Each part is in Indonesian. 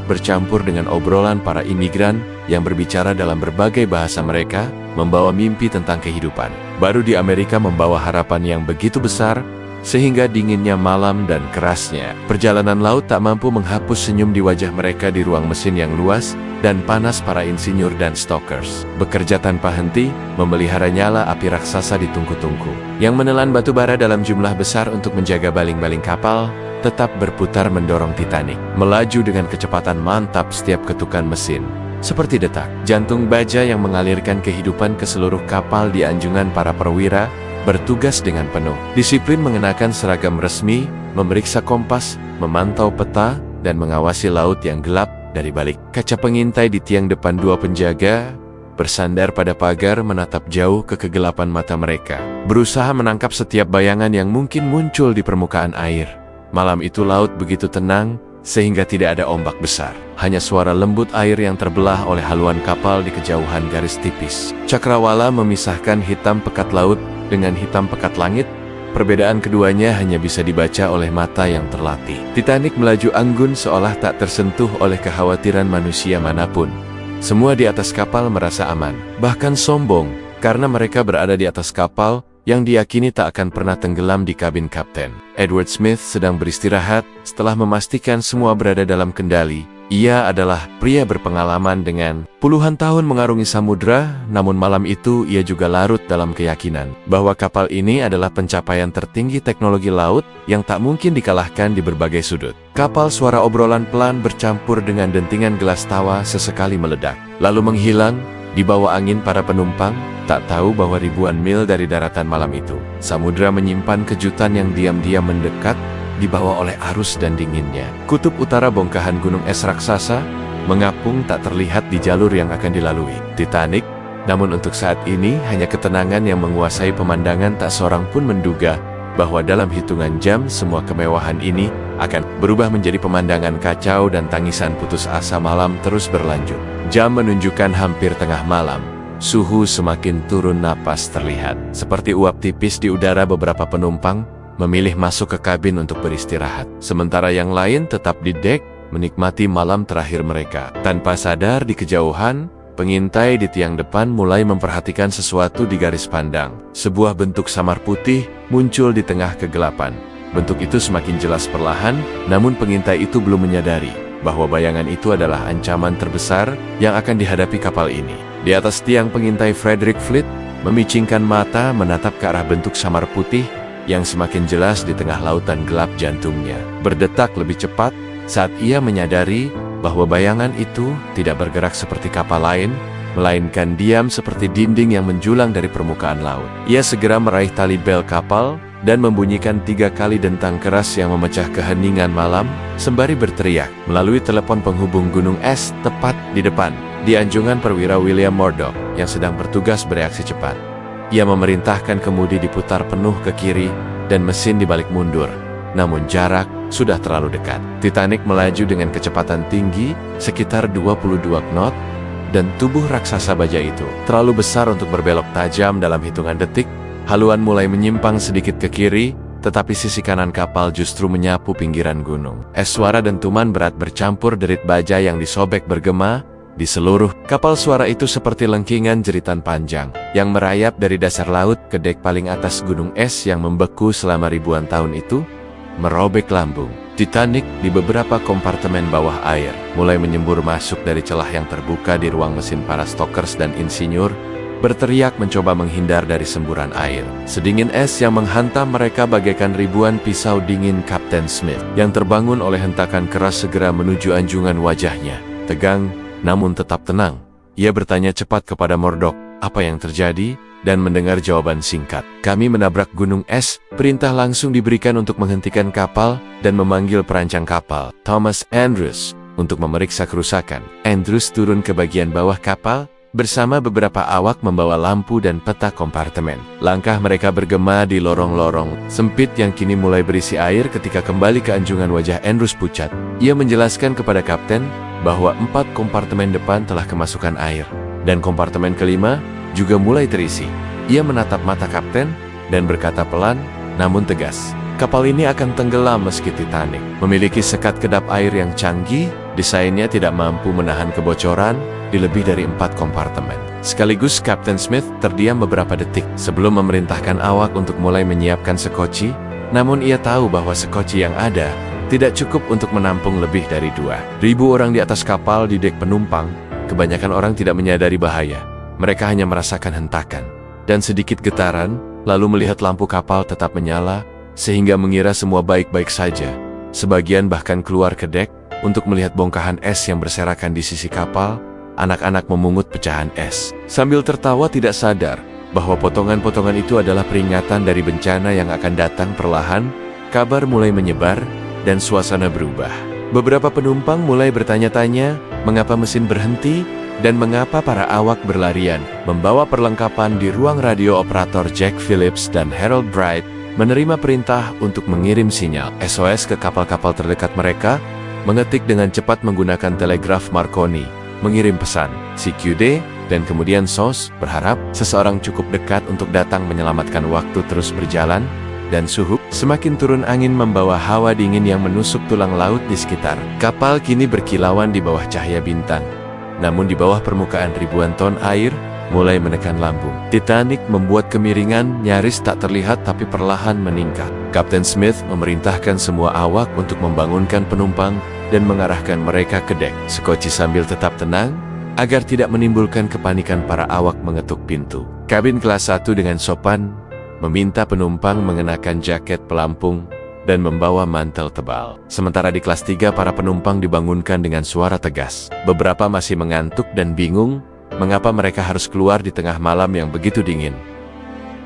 bercampur dengan obrolan para imigran yang berbicara dalam berbagai bahasa mereka, membawa mimpi tentang kehidupan baru di Amerika, membawa harapan yang begitu besar, sehingga dinginnya malam dan kerasnya perjalanan laut tak mampu menghapus senyum di wajah mereka di ruang mesin yang luas dan panas. Para insinyur dan stokers bekerja tanpa henti, memelihara nyala api raksasa di tungku-tungku yang menelan batu bara dalam jumlah besar untuk menjaga baling-baling kapal tetap berputar mendorong Titanic melaju dengan kecepatan mantap. Setiap ketukan mesin seperti detak jantung baja yang mengalirkan kehidupan ke seluruh kapal. Di anjungan, para perwira bertugas dengan penuh disiplin, mengenakan seragam resmi, memeriksa kompas, memantau peta, dan mengawasi laut yang gelap dari balik kaca pengintai. Di tiang depan, dua penjaga bersandar pada pagar, menatap jauh ke kegelapan. Mata mereka berusaha menangkap setiap bayangan yang mungkin muncul di permukaan air. Malam itu laut begitu tenang, sehingga tidak ada ombak besar. Hanya suara lembut air yang terbelah oleh haluan kapal di kejauhan garis tipis. Cakrawala memisahkan hitam pekat laut dengan hitam pekat langit. Perbedaan keduanya hanya bisa dibaca oleh mata yang terlatih. Titanic melaju anggun seolah tak tersentuh oleh kekhawatiran manusia manapun. Semua di atas kapal merasa aman, bahkan sombong, karena mereka berada di atas kapal yang diyakini tak akan pernah tenggelam. Di kabin, Kapten Edward Smith sedang beristirahat setelah memastikan semua berada dalam kendali. Ia adalah pria berpengalaman dengan puluhan tahun mengarungi samudera, namun malam itu ia juga larut dalam keyakinan bahwa kapal ini adalah pencapaian tertinggi teknologi laut yang tak mungkin dikalahkan di berbagai sudut. Kapal, suara obrolan pelan bercampur dengan dentingan gelas tawa sesekali meledak, lalu menghilang di bawah angin. Para penumpang tak tahu bahwa ribuan mil dari daratan malam itu, samudera menyimpan kejutan yang diam-diam mendekat, dibawa oleh arus dan dinginnya. Kutub utara, bongkahan gunung es raksasa, mengapung tak terlihat di jalur yang akan dilalui Titanic. Namun untuk saat ini, hanya ketenangan yang menguasai pemandangan. Tak seorang pun menduga bahwa dalam hitungan jam, semua kemewahan ini akan berubah menjadi pemandangan kacau dan tangisan putus asa. Malam terus berlanjut. Jam menunjukkan hampir tengah malam. Suhu semakin turun, napas terlihat seperti uap tipis di udara. Beberapa penumpang memilih masuk ke kabin untuk beristirahat, sementara yang lain tetap di dek menikmati malam terakhir mereka. Tanpa sadar, di kejauhan, pengintai di tiang depan mulai memperhatikan sesuatu di garis pandang. Sebuah bentuk samar putih muncul di tengah kegelapan. Bentuk itu semakin jelas perlahan, namun pengintai itu belum menyadari bahwa bayangan itu adalah ancaman terbesar yang akan dihadapi kapal ini. Di atas tiang, pengintai Frederick Fleet memicingkan mata, menatap ke arah bentuk samar putih yang semakin jelas di tengah lautan gelap. Jantungnya berdetak lebih cepat saat ia menyadari bahwa bayangan itu tidak bergerak seperti kapal lain, melainkan diam seperti dinding yang menjulang dari permukaan laut. Ia segera meraih tali bel kapal dan membunyikan 3 kali dentang keras yang memecah keheningan malam, sembari berteriak melalui telepon penghubung gunung es tepat di depan. Di anjungan, perwira William Murdoch yang sedang bertugas bereaksi cepat. Ia memerintahkan kemudi diputar penuh ke kiri dan mesin dibalik mundur. Namun jarak sudah terlalu dekat. Titanic melaju dengan kecepatan tinggi, sekitar 22 knot, dan tubuh raksasa baja itu terlalu besar untuk berbelok tajam. Dalam hitungan detik, haluan mulai menyimpang sedikit ke kiri, tetapi sisi kanan kapal justru menyapu pinggiran gunung. Es, suara dentuman berat bercampur derit baja yang disobek bergema di seluruh kapal. Suara itu seperti lengkingan jeritan panjang yang merayap dari dasar laut ke dek paling atas. Gunung es yang membeku selama ribuan tahun itu merobek lambung. Titanic di beberapa kompartemen bawah air mulai menyembur masuk dari celah yang terbuka di ruang mesin. Para stokers dan insinyur berteriak mencoba menghindar dari semburan air. Sedingin es yang menghantam mereka bagaikan ribuan pisau dingin. Kapten Smith yang terbangun oleh hentakan keras segera menuju anjungan. Wajahnya tegang namun tetap tenang. Ia bertanya cepat kepada Murdoch apa yang terjadi, dan mendengar jawaban singkat. Kami menabrak gunung es. Perintah langsung diberikan untuk menghentikan kapal dan memanggil perancang kapal, Thomas Andrews, untuk memeriksa kerusakan. Andrews turun ke bagian bawah kapal bersama beberapa awak membawa lampu dan peta kompartemen. Langkah mereka bergema di lorong-lorong sempit yang kini mulai berisi air. Ketika kembali ke anjungan, wajah Andrews pucat. Ia menjelaskan kepada kapten bahwa 4 kompartemen depan telah kemasukan air, dan kompartemen kelima juga mulai terisi. Ia menatap mata kapten dan berkata pelan namun tegas, kapal ini akan tenggelam meski Titanic memiliki sekat kedap air yang canggih. Desainnya tidak mampu menahan kebocoran di lebih dari 4 kompartemen. Sekaligus Kapten Smith terdiam beberapa detik sebelum memerintahkan awak untuk mulai menyiapkan sekoci, namun ia tahu bahwa sekoci yang ada tidak cukup untuk menampung lebih dari 2.000 orang di atas kapal di dek penumpang. Kebanyakan orang tidak menyadari bahaya. Mereka hanya merasakan hentakan dan sedikit getaran, lalu melihat lampu kapal tetap menyala, sehingga mengira semua baik-baik saja. Sebagian bahkan keluar ke dek untuk melihat bongkahan es yang berserakan di sisi kapal. Anak-anak memungut pecahan es sambil tertawa, tidak sadar bahwa potongan-potongan itu adalah peringatan dari bencana yang akan datang perlahan. Kabar mulai menyebar dan suasana berubah. Beberapa penumpang mulai bertanya-tanya mengapa mesin berhenti dan mengapa para awak berlarian. Membawa perlengkapan di ruang radio, operator Jack Phillips dan Harold Bright menerima perintah untuk mengirim sinyal SOS ke kapal-kapal terdekat mereka, mengetik dengan cepat menggunakan telegraf Marconi, mengirim pesan CQD, dan kemudian SOS, berharap seseorang cukup dekat untuk datang menyelamatkan. Waktu terus berjalan, dan suhu semakin turun. Angin membawa hawa dingin yang menusuk tulang laut di sekitar. Kapal kini berkilauan di bawah cahaya bintang. Namun di bawah permukaan ribuan ton air mulai menekan lambung. Titanic membuat kemiringan nyaris tak terlihat tapi perlahan meningkat. Kapten Smith memerintahkan semua awak untuk membangunkan penumpang dan mengarahkan mereka ke dek. Sekoci sambil tetap tenang agar tidak menimbulkan kepanikan. Para awak mengetuk pintu kabin kelas 1 dengan sopan, meminta penumpang mengenakan jaket pelampung dan membawa mantel tebal. Sementara di kelas 3 para penumpang dibangunkan dengan suara tegas. Beberapa masih mengantuk dan bingung mengapa mereka harus keluar di tengah malam yang begitu dingin.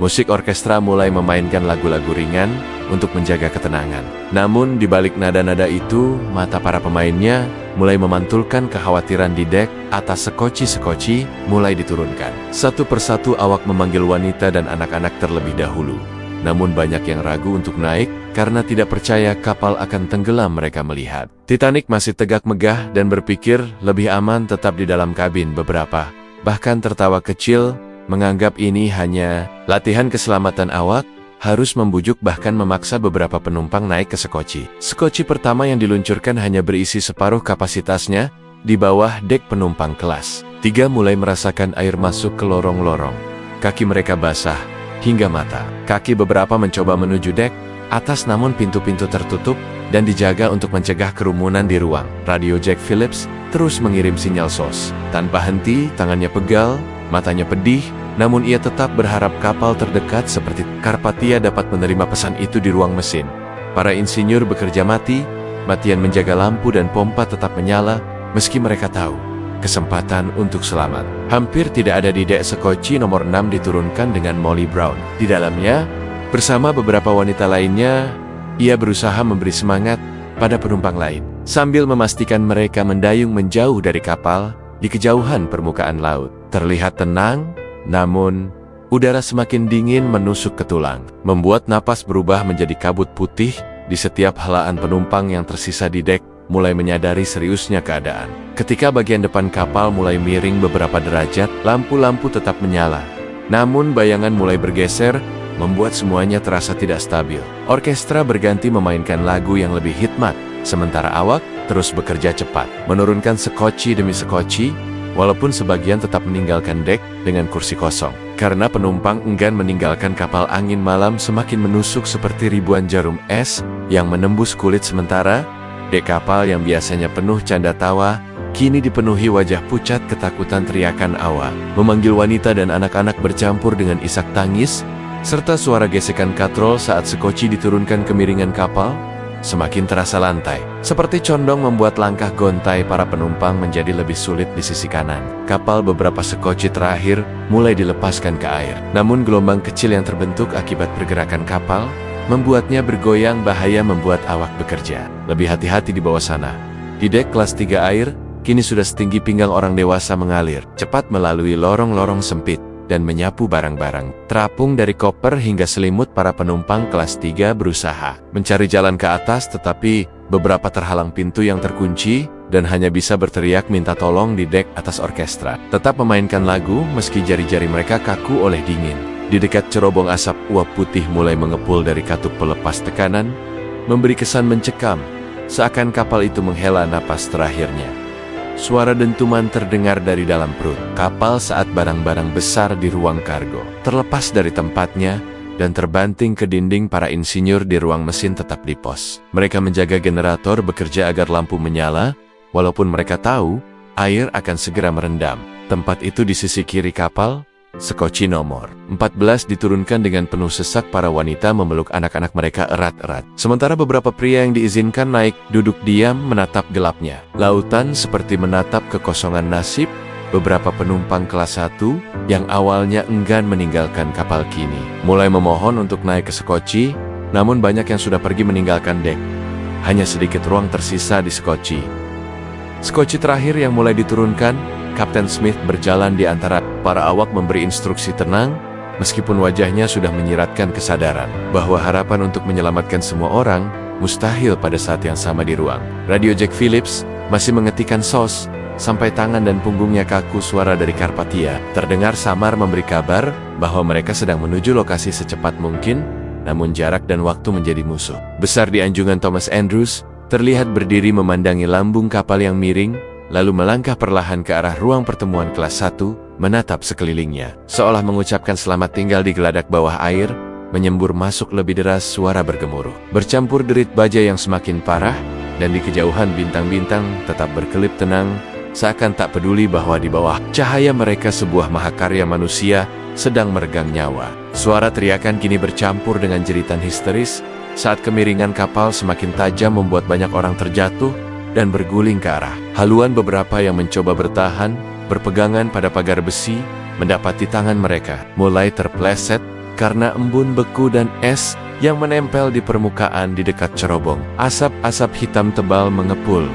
Musik orkestra mulai memainkan lagu-lagu ringan untuk menjaga ketenangan. Namun di balik nada-nada itu, mata para pemainnya mulai memantulkan kekhawatiran. Di dek atas, sekoci-sekoci mulai diturunkan. Satu persatu awak memanggil wanita dan anak-anak terlebih dahulu. Namun banyak yang ragu untuk naik karena tidak percaya kapal akan tenggelam. Mereka melihat Titanic masih tegak megah dan berpikir lebih aman tetap di dalam kabin. Beberapa bahkan tertawa kecil, menganggap ini hanya latihan keselamatan. Awak harus membujuk bahkan memaksa beberapa penumpang naik ke sekoci. Sekoci pertama yang diluncurkan hanya berisi separuh kapasitasnya. Di bawah dek penumpang kelas 3 mulai merasakan air masuk ke lorong-lorong. Kaki mereka basah hingga mata. Kaki beberapa mencoba menuju dek atas, namun pintu-pintu tertutup dan dijaga untuk mencegah kerumunan di ruang. Radio Jack Phillips terus mengirim sinyal SOS. Tanpa henti, tangannya pegal, matanya pedih, namun ia tetap berharap kapal terdekat seperti Karpathia dapat menerima pesan itu. Di ruang mesin, para insinyur bekerja mati-matian menjaga lampu dan pompa tetap menyala, meski mereka tahu kesempatan untuk selamat hampir tidak ada. Di dek sekoci nomor 6 diturunkan dengan Molly Brown di dalamnya. Bersama beberapa wanita lainnya, ia berusaha memberi semangat pada penumpang lain, sambil memastikan mereka mendayung menjauh dari kapal. Di kejauhan permukaan laut terlihat tenang, namun udara semakin dingin menusuk ke tulang, membuat napas berubah menjadi kabut putih. Di setiap helaan penumpang yang tersisa di dek mulai menyadari seriusnya keadaan. Ketika bagian depan kapal mulai miring beberapa derajat, lampu-lampu tetap menyala. Namun bayangan mulai bergeser, membuat semuanya terasa tidak stabil. Orkestra berganti memainkan lagu yang lebih hikmat, sementara awak terus bekerja cepat, menurunkan sekoci demi sekoci, walaupun sebagian tetap meninggalkan dek dengan kursi kosong. Karena penumpang enggan meninggalkan kapal, angin malam semakin menusuk seperti ribuan jarum es yang menembus kulit. Sementara dek kapal yang biasanya penuh canda tawa, kini dipenuhi wajah pucat ketakutan. Teriakan awak memanggil wanita dan anak-anak bercampur dengan isak tangis, serta suara gesekan katrol saat sekoci diturunkan. Kemiringan kapal semakin terasa. Lantai seperti condong membuat langkah gontai para penumpang menjadi lebih sulit. Di sisi kanan kapal, beberapa sekoci terakhir mulai dilepaskan ke air. Namun gelombang kecil yang terbentuk akibat pergerakan kapal membuatnya bergoyang. Bahaya membuat awak bekerja lebih hati-hati di bawah sana. Di dek kelas 3 air kini sudah setinggi pinggang orang dewasa, mengalir cepat melalui lorong-lorong sempit dan menyapu barang-barang terapung dari koper hingga selimut. Para penumpang kelas 3 berusaha mencari jalan ke atas, tetapi beberapa terhalang pintu yang terkunci dan hanya bisa berteriak minta tolong. Di dek atas, orkestra tetap memainkan lagu meski jari-jari mereka kaku oleh dingin. Di dekat cerobong asap, uap putih mulai mengepul dari katup pelepas tekanan, memberi kesan mencekam. seakan kapal itu menghela napas terakhirnya. Suara dentuman terdengar dari dalam perut kapal saat barang-barang besar di ruang kargo terlepas dari tempatnya dan terbanting ke dinding. Para insinyur di ruang mesin tetap di pos. Mereka menjaga generator bekerja agar lampu menyala, walaupun mereka tahu air akan segera merendam. Tempat itu di sisi kiri kapal. Sekoci nomor 14 diturunkan dengan penuh sesak. Para wanita memeluk anak-anak mereka erat-erat. Sementara beberapa pria yang diizinkan naik duduk diam menatap gelapnya. Lautan seperti menatap kekosongan nasib. Beberapa penumpang kelas 1 yang awalnya enggan meninggalkan kapal kini mulai memohon untuk naik ke Sekoci, namun banyak yang sudah pergi meninggalkan dek. Hanya sedikit ruang tersisa di Sekoci. Sekoci terakhir yang mulai diturunkan. Kapten Smith berjalan di antara para awak memberi instruksi tenang, meskipun wajahnya sudah menyiratkan kesadaran bahwa harapan untuk menyelamatkan semua orang mustahil pada saat yang sama di ruang. Radio Jack Phillips masih mengetikkan sos, sampai tangan dan punggungnya kaku. Suara dari Karpathia terdengar samar memberi kabar bahwa mereka sedang menuju lokasi secepat mungkin, namun jarak dan waktu menjadi musuh. Besar di anjungan Thomas Andrews terlihat berdiri memandangi lambung kapal yang miring, lalu melangkah perlahan ke arah ruang pertemuan kelas 1, menatap sekelilingnya. Seolah mengucapkan selamat tinggal di geladak bawah air, menyembur masuk lebih deras suara bergemuruh. Bercampur derit baja yang semakin parah, dan di kejauhan bintang-bintang tetap berkelip tenang, seakan tak peduli bahwa di bawah cahaya mereka sebuah mahakarya manusia sedang meregang nyawa. Suara teriakan kini bercampur dengan jeritan histeris, saat kemiringan kapal semakin tajam membuat banyak orang terjatuh, dan berguling ke arah haluan. Beberapa yang mencoba bertahan, berpegangan pada pagar besi, mendapati tangan mereka mulai terpleset karena embun beku dan es yang menempel di permukaan di dekat cerobong. Asap-asap hitam tebal mengepul.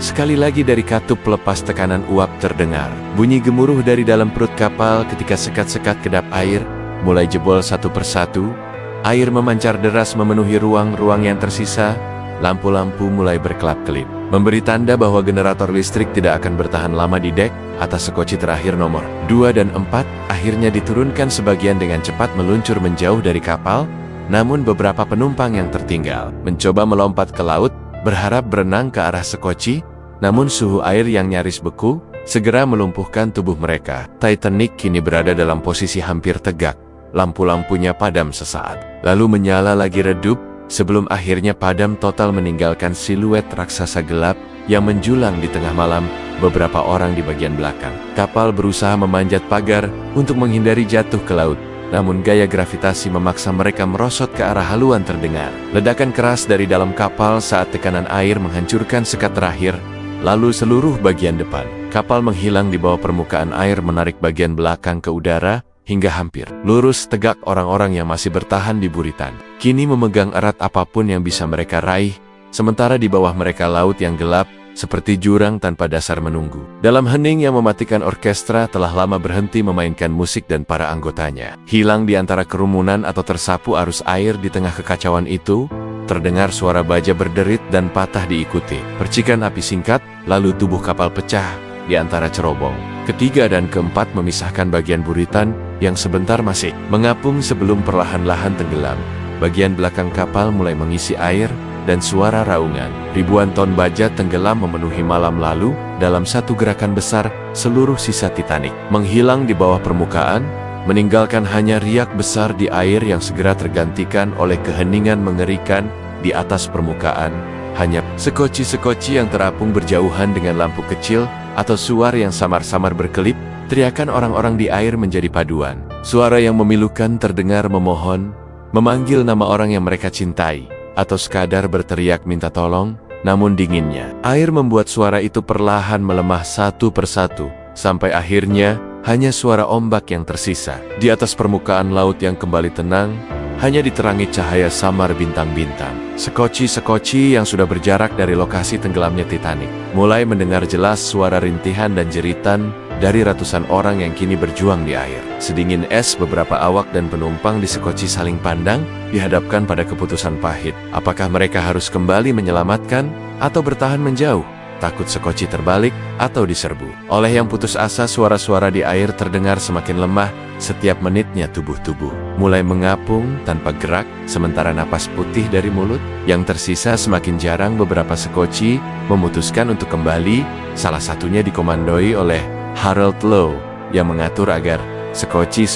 Sekali lagi dari katup pelepas tekanan uap terdengar. Bunyi gemuruh dari dalam perut kapal ketika sekat-sekat kedap air mulai jebol satu persatu. Air memancar deras memenuhi ruang-ruang yang tersisa. Lampu-lampu mulai berkelap-kelip, memberi tanda bahwa generator listrik tidak akan bertahan lama di dek atas Sekoci terakhir nomor 2 dan 4. Akhirnya diturunkan sebagian dengan cepat meluncur menjauh dari kapal, namun beberapa penumpang yang tertinggal mencoba melompat ke laut, berharap berenang ke arah Sekoci, namun suhu air yang nyaris beku segera melumpuhkan tubuh mereka. Titanic kini berada dalam posisi hampir tegak. Lampu-lampunya padam sesaat, lalu menyala lagi redup, sebelum akhirnya padam total meninggalkan siluet raksasa gelap yang menjulang di tengah malam. Beberapa orang di bagian belakang kapal berusaha memanjat pagar untuk menghindari jatuh ke laut, namun gaya gravitasi memaksa mereka merosot ke arah haluan. Terdengar ledakan keras dari dalam kapal saat tekanan air menghancurkan sekat terakhir, lalu seluruh bagian depan kapal menghilang di bawah permukaan air, menarik bagian belakang ke udara hingga hampir lurus tegak. Orang-orang yang masih bertahan di buritan kini memegang erat apapun yang bisa mereka raih, sementara di bawah mereka laut yang gelap seperti jurang tanpa dasar menunggu. Dalam hening yang mematikan, orkestra telah lama berhenti memainkan musik dan para anggotanya hilang di antara kerumunan atau tersapu arus air. Di tengah kekacauan itu terdengar suara baja berderit dan patah diikuti percikan api singkat, lalu tubuh kapal pecah di antara cerobong ketiga dan keempat, memisahkan bagian buritan yang sebentar masih mengapung sebelum perlahan-lahan tenggelam. Bagian belakang kapal mulai mengisi air dan suara raungan ribuan ton baja tenggelam memenuhi malam. Lalu dalam satu gerakan besar, seluruh sisa Titanic menghilang di bawah permukaan, meninggalkan hanya riak besar di air yang segera tergantikan oleh keheningan mengerikan di atas permukaan. Hanya sekoci-sekoci yang terapung berjauhan dengan lampu kecil atau suara yang samar-samar berkelip. Teriakan orang-orang di air menjadi paduan. Suara yang memilukan terdengar memohon, memanggil nama orang yang mereka cintai, atau sekadar berteriak minta tolong. Namun dinginnya air membuat suara itu perlahan melemah satu persatu, sampai akhirnya hanya suara ombak yang tersisa. Di atas permukaan laut yang kembali tenang, hanya diterangi cahaya samar bintang-bintang. Sekoci-sekoci yang sudah berjarak dari lokasi tenggelamnya Titanic mulai mendengar jelas suara rintihan dan jeritan dari ratusan orang yang kini berjuang di air. Sedingin es, beberapa awak dan penumpang di Sekoci saling pandang, dihadapkan pada keputusan pahit. Apakah mereka harus kembali menyelamatkan atau bertahan menjauh? takut Sekoci terbalik atau diserbu. Oleh yang putus asa, suara-suara di air terdengar semakin lemah. Setiap menitnya tubuh-tubuh mulai mengapung tanpa gerak, sementara napas putih dari mulut yang tersisa semakin jarang. Beberapa Sekoci memutuskan untuk kembali, salah satunya dikomandoi oleh Harold Lowe yang mengatur agar Sekoci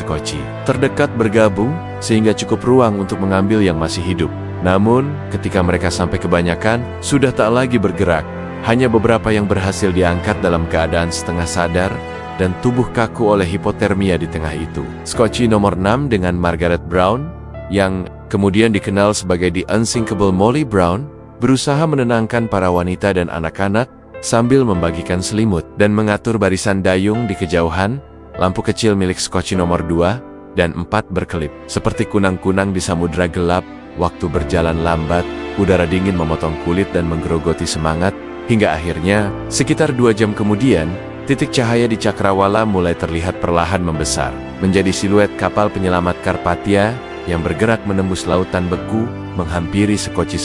terdekat bergabung sehingga cukup ruang untuk mengambil yang masih hidup. Namun, ketika mereka sampai kebanyakan sudah tak lagi bergerak. Hanya beberapa yang berhasil diangkat dalam keadaan setengah sadar dan tubuh kaku oleh hipotermia di tengah itu. Sekoci nomor 6 dengan Margaret Brown, yang kemudian dikenal sebagai The Unsinkable Molly Brown, berusaha menenangkan para wanita dan anak-anak sambil membagikan selimut dan mengatur barisan dayung di kejauhan. Lampu kecil milik Sekoci nomor 2 dan 4 berkelip. Seperti kunang-kunang di samudera gelap, waktu berjalan lambat, udara dingin memotong kulit dan menggerogoti semangat, hingga akhirnya, sekitar 2 jam kemudian, titik cahaya di cakrawala mulai terlihat perlahan membesar, menjadi siluet kapal penyelamat Karpathia yang bergerak menembus lautan beku, menghampiri Sekoci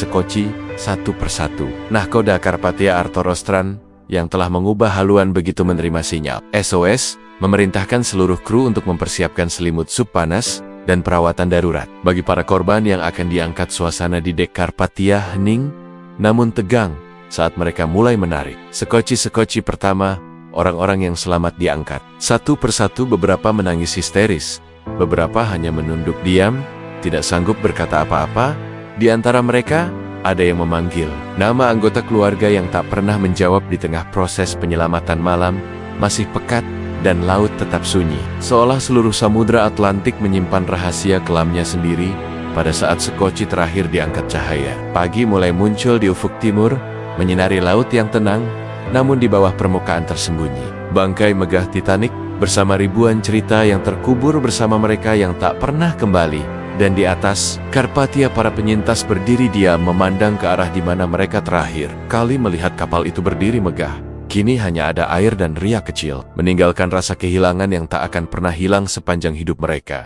satu persatu. Nahkoda Karpathia Artorostran yang telah mengubah haluan begitu menerima sinyal SOS, memerintahkan seluruh kru untuk mempersiapkan selimut sup panas dan perawatan darurat. Bagi para korban yang akan diangkat, suasana di dek Karpathia hening, namun tegang saat mereka mulai menarik. Sekoci pertama, orang-orang yang selamat diangkat. Satu persatu beberapa menangis histeris, beberapa hanya menunduk diam, tidak sanggup berkata apa-apa. Di antara mereka, ada yang memanggil nama anggota keluarga yang tak pernah menjawab. Di tengah proses penyelamatan, malam masih pekat dan laut tetap sunyi, seolah seluruh samudra Atlantik menyimpan rahasia kelamnya sendiri. Pada saat Sekoci terakhir diangkat, cahaya pagi mulai muncul di ufuk timur, menyinari laut yang tenang, namun di bawah permukaan tersembunyi bangkai megah Titanic bersama ribuan cerita yang terkubur bersama mereka yang tak pernah kembali. Dan di atas Karpathia, para penyintas berdiri diam memandang ke arah di mana mereka terakhir kali melihat kapal itu berdiri megah. Kini hanya ada air dan riak kecil, meninggalkan rasa kehilangan yang tak akan pernah hilang sepanjang hidup mereka.